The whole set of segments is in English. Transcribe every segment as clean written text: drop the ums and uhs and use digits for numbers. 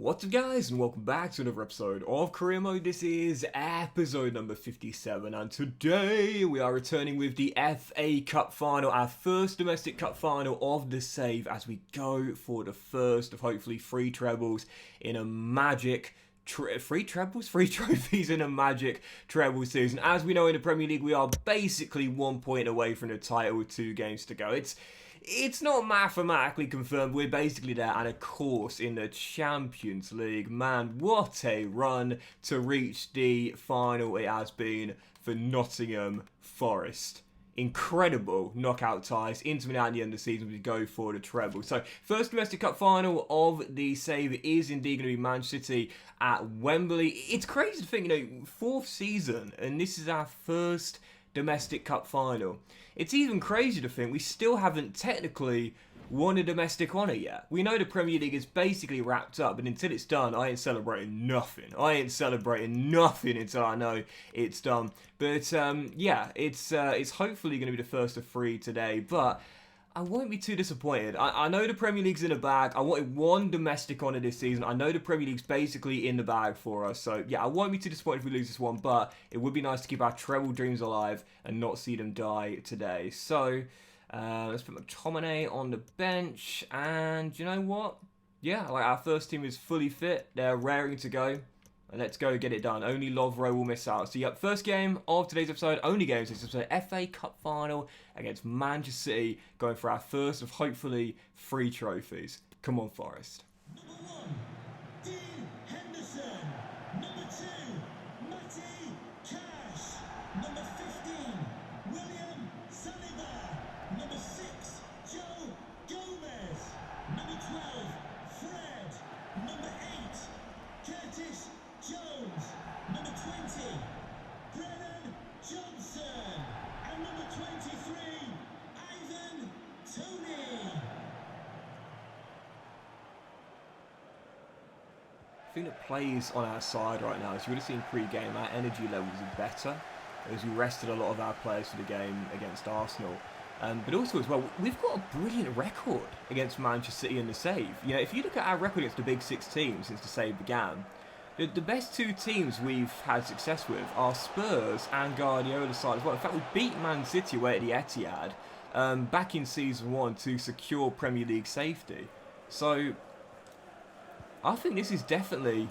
What's up guys, and welcome back to another episode of Career Mode. This is episode number 57, and today we are returning with the FA Cup final, our first domestic cup final of the save, as we go for the first of hopefully three trebles in a magic three trophies in a magic treble season. As we know, in the Premier League, we are basically 1 point away from the title with 2 games to go. It's not mathematically confirmed. We're basically there, and of course, in the Champions League, man, what a run to reach the final it has been for Nottingham Forest. Incredible knockout ties into Milan at the end of the season. We go for the treble. So, first domestic cup final of the save is indeed going to be Manchester City at Wembley. It's crazy to think, 4th season, and this is our first domestic cup final. It's even crazy to think we still haven't technically won a domestic honour yet. We know the Premier League is basically wrapped up, but until it's done, I ain't celebrating nothing. I ain't celebrating nothing until I know it's done. But yeah, it's hopefully going to be the first of 3 today, but I won't be too disappointed. I know the Premier League's in the bag. I wanted 1 domestic honour this season. I know the Premier League's basically in the bag for us. So, yeah, I won't be too disappointed if we lose this one. But it would be nice to keep our treble dreams alive and not see them die today. So, let's put McTominay on the bench. And you know what? Yeah, our first team is fully fit. They're raring to go. Let's go get it done. Only Lovro will miss out. So, yep, first game of today's episode. Only game of today's episode. FA Cup final against Manchester City. Going for our first of hopefully 3 trophies. Come on, Forest. Number 1, Dean Henderson. Number 2, Matty Cash. Number 15, William Saliba. Number 6, Joe Gomez. Number 12, Fred. Number 8, Curtis Jones. Number 20, Brennan Johnson. And number 23, Ivan Toney. I think that plays on our side right now. As you would have seen pre-game, our energy levels are better as we rested a lot of our players for the game against Arsenal. But also as well, we've got a brilliant record against Manchester City in the save. If you look at our record against the big 6 teams since the save began, the best 2 teams we've had success with are Spurs and Guardiola's side as well. In fact, we beat Man City away at the Etihad back in Season 1 to secure Premier League safety. So, I think this is definitely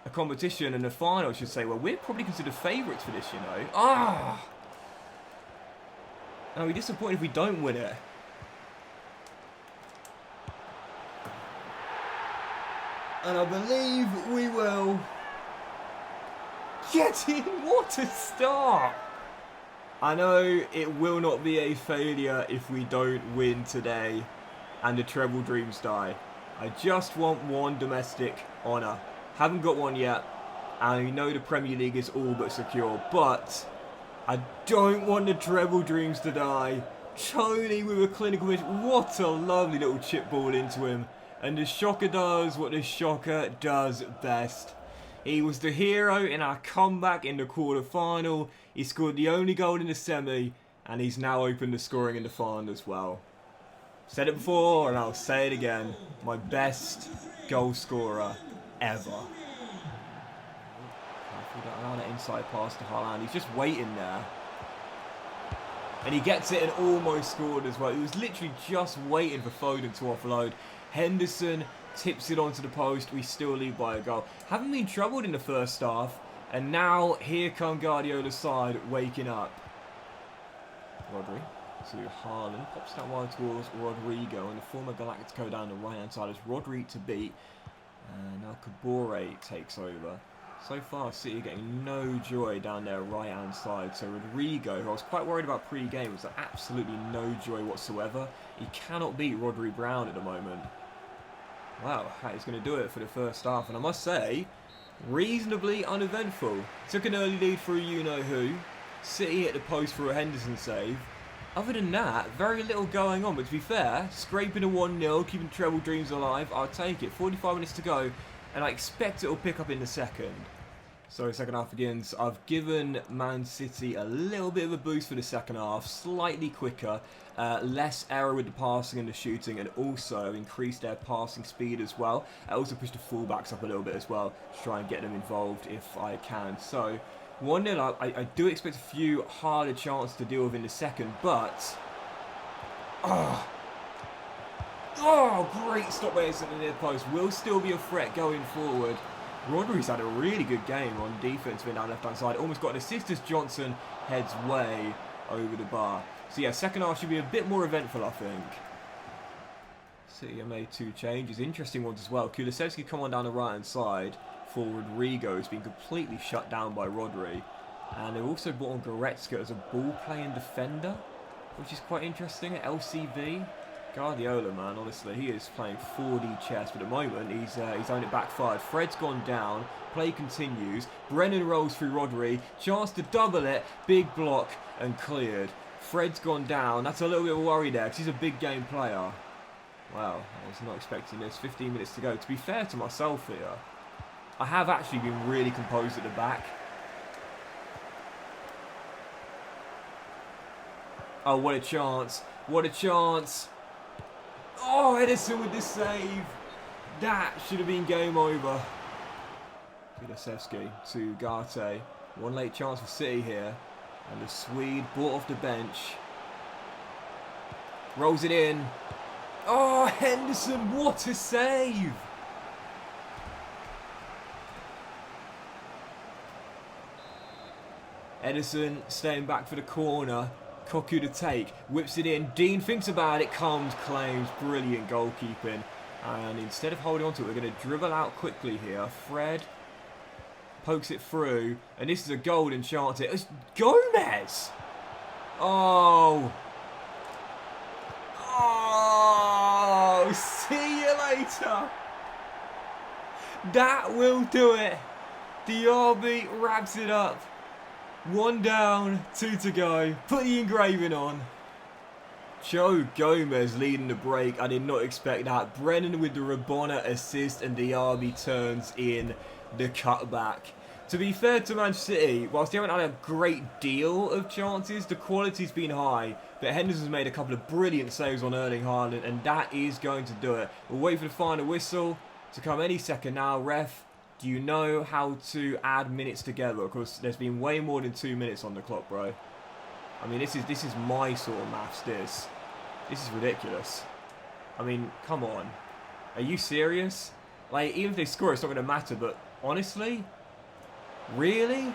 a competition and a final, I should say. Well, we're probably considered favourites for this, I'll be disappointed if we don't win it. And I believe we will get in. What a start! I know it will not be a failure if we don't win today and the treble dreams die. I just want 1 domestic honour. Haven't got one yet, and I know the Premier League is all but secure, but I don't want the treble dreams to die. Toney with a clinical miss. What a lovely little chip ball into him. And the Shocker does what the Shocker does best. He was the hero in our comeback in the quarter-final. He scored the only goal in the semi, and he's now opened the scoring in the final as well. Said it before, and I'll say it again. My best goal scorer ever. An inside pass to Haaland. He's just waiting there. And he gets it and almost scored as well. He was literally just waiting for Foden to offload. Henderson tips it onto the post. We still lead by a goal. Haven't been troubled in the first half. And now here come Guardiola's side waking up. Rodri to Haaland. Pops that wide towards Rodrigo. And the former Galactico down the right-hand side is Rodri to beat. And now Kabore takes over. So far, City getting no joy down their right-hand side. So Rodrigo, who I was quite worried about pre-game, was absolutely no joy whatsoever. He cannot beat Rodri Brown at the moment. Wow, that is going to do it for the first half. And I must say, reasonably uneventful. Took an early lead for a you-know-who. City hit the post for a Henderson save. Other than that, very little going on. But to be fair, scraping a 1-0, keeping treble dreams alive, I'll take it. 45 minutes to go. And I expect it will pick up in the second. So second half begins. I've given Man City a little bit of a boost for the second half, slightly quicker, less error with the passing and the shooting, and also increased their passing speed as well. I also pushed the fullbacks up a little bit as well to try and get them involved if I can. So 1-0 up. I do expect a few harder chances to deal with in the second, but great stop by Edison in the near post. Will still be a threat going forward. Rodri's had a really good game on defence down left-hand side. Almost got an assist as Johnson heads way over the bar. So yeah, second half should be a bit more eventful, I think. City have made 2 changes. Interesting ones as well. Kulusevski come on down the right-hand side for Rodrigo. He's been completely shut down by Rodri. And they've also brought on Goretzka as a ball-playing defender, which is quite interesting at LCB. Guardiola, man, honestly, he is playing 4D chess, but at the moment he's owned it backfired. Fred's gone down, play continues, Brennan rolls through Rodri, chance to double it, big block and cleared. Fred's gone down, that's a little bit of a worry there because he's a big game player. Wow, I was not expecting this. 15 minutes to go. To be fair to myself here, I have actually been really composed at the back. Oh, what a chance, what a chance. Oh, Edison with the save. That should have been game over. Kulusevski to Garte. One late chance for City here. And the Swede brought off the bench. Rolls it in. Oh, Henderson, what a save. Edison staying back for the corner. Koku to take, whips it in, Dean thinks about it, comes, claims, brilliant goalkeeping. And instead of holding on to it, we're going to dribble out quickly here. Fred pokes it through, and this is a golden chance. It's Gomez! Oh! Oh! See you later! That will do it! Diaby wraps it up. 1 down, 2 to go. Put the engraving on. Joe Gomez leading the break. I did not expect that. Brennan with the Rabona assist and Diaby turns in the cutback. To be fair to Man City, whilst they haven't had a great deal of chances, the quality's been high. But Henderson's made a couple of brilliant saves on Erling Haaland, and that is going to do it. We'll wait for the final whistle to come any second now. Ref, do you know how to add minutes together? Because there's been way more than 2 minutes on the clock, bro. I mean, this is my sort of maths, this. This is ridiculous. I mean, come on. Are you serious? Like, even if they score, it's not going to matter, but honestly? Really?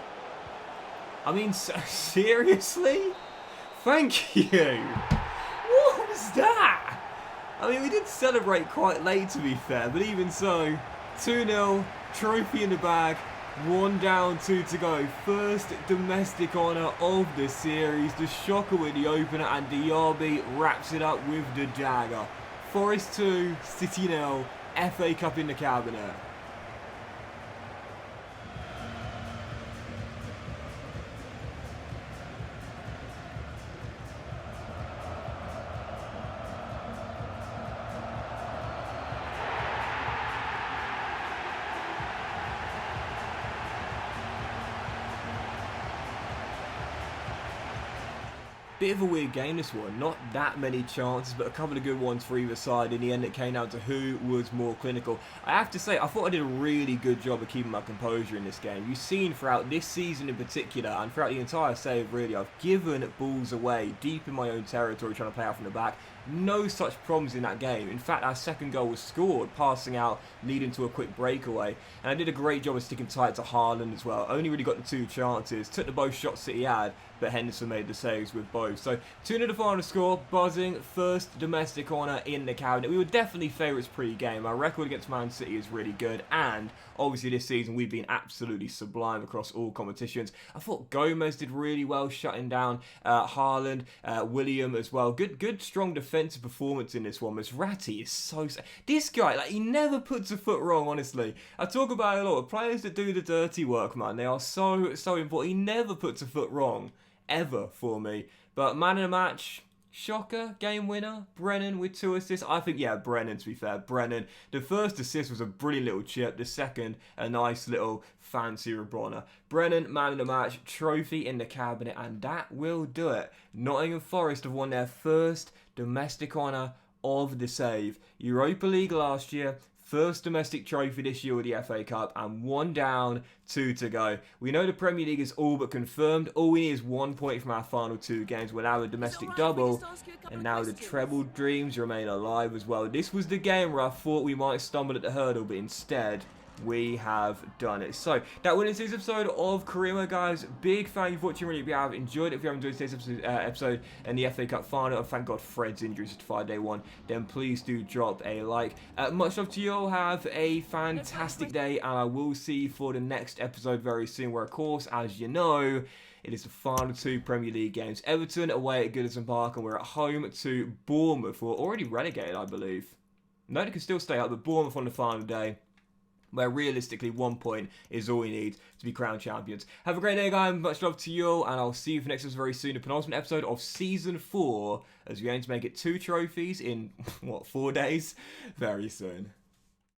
I mean, seriously? Thank you. What was that? I mean, we did celebrate quite late, to be fair, but even so, 2-0. Trophy in the bag, 1 down, 2 to go. First domestic honour of the series. The shocker with the opener, and Diaby wraps it up with the dagger. Forest 2, City 0, FA Cup in the cabinet. Bit of a weird game, this one. Not that many chances, but a couple of good ones for either side. In the end, it came down to who was more clinical. I have to say, I thought I did a really good job of keeping my composure in this game. You've seen throughout this season in particular, and throughout the entire save, really, I've given balls away deep in my own territory, trying to play out from the back. No such problems in that game. In fact, our second goal was scored, passing out, leading to a quick breakaway. And I did a great job of sticking tight to Haaland as well. Only really got the 2 chances. Took the both shots City had, but Henderson made the saves with both. So 2-0 the final score, buzzing, first domestic honour in the cabinet. We were definitely favourites pre-game. Our record against Man City is really good, and obviously this season we've been absolutely sublime across all competitions. I thought Gomez did really well shutting down Haaland, William as well. Good strong defensive performance in this one. Masrati is so... This guy, like, he never puts a foot wrong, honestly. I talk about it a lot. The players that do the dirty work, man, they are so important. He never puts a foot wrong. Ever for me. But man of the match, Shocker, game winner, Brennan with 2 assists. I think, yeah, Brennan, to be fair. Brennan, the first assist was a brilliant little chip. The second, a nice little fancy Rabona. Brennan, man of the match, trophy in the cabinet, and that will do it. Nottingham Forest have won their first domestic honour of the save. Europa League last year, first domestic trophy this year with the FA Cup, and 1 down, 2 to go. We know the Premier League is all but confirmed. All we need is 1 point from our final 2 games. We'll have a domestic double, and now the treble dreams remain alive as well. This was the game where I thought we might stumble at the hurdle, but instead we have done it. So that was today's episode of Career Mode, guys. Big thank you for watching. Really, if you have enjoyed it, if you haven't enjoyed today's episode and the FA Cup final, and thank God Fred's injury certified day 1, then please do drop a like. Much love to you all. Have a fantastic day, and I will see you for the next episode very soon, where of course, as you know, it is the final 2 Premier League games. Everton away at Goodison Park, and we're at home to Bournemouth, who are already relegated, I believe. No, they can still stay up, but Bournemouth on the final day, where realistically 1 point is all we need to be crowned champions. Have a great day, guys. Much love to you all, and I'll see you for next episode very soon. The penultimate episode of Season 4, as we aim to make it 2 trophies in, 4 days? Very soon.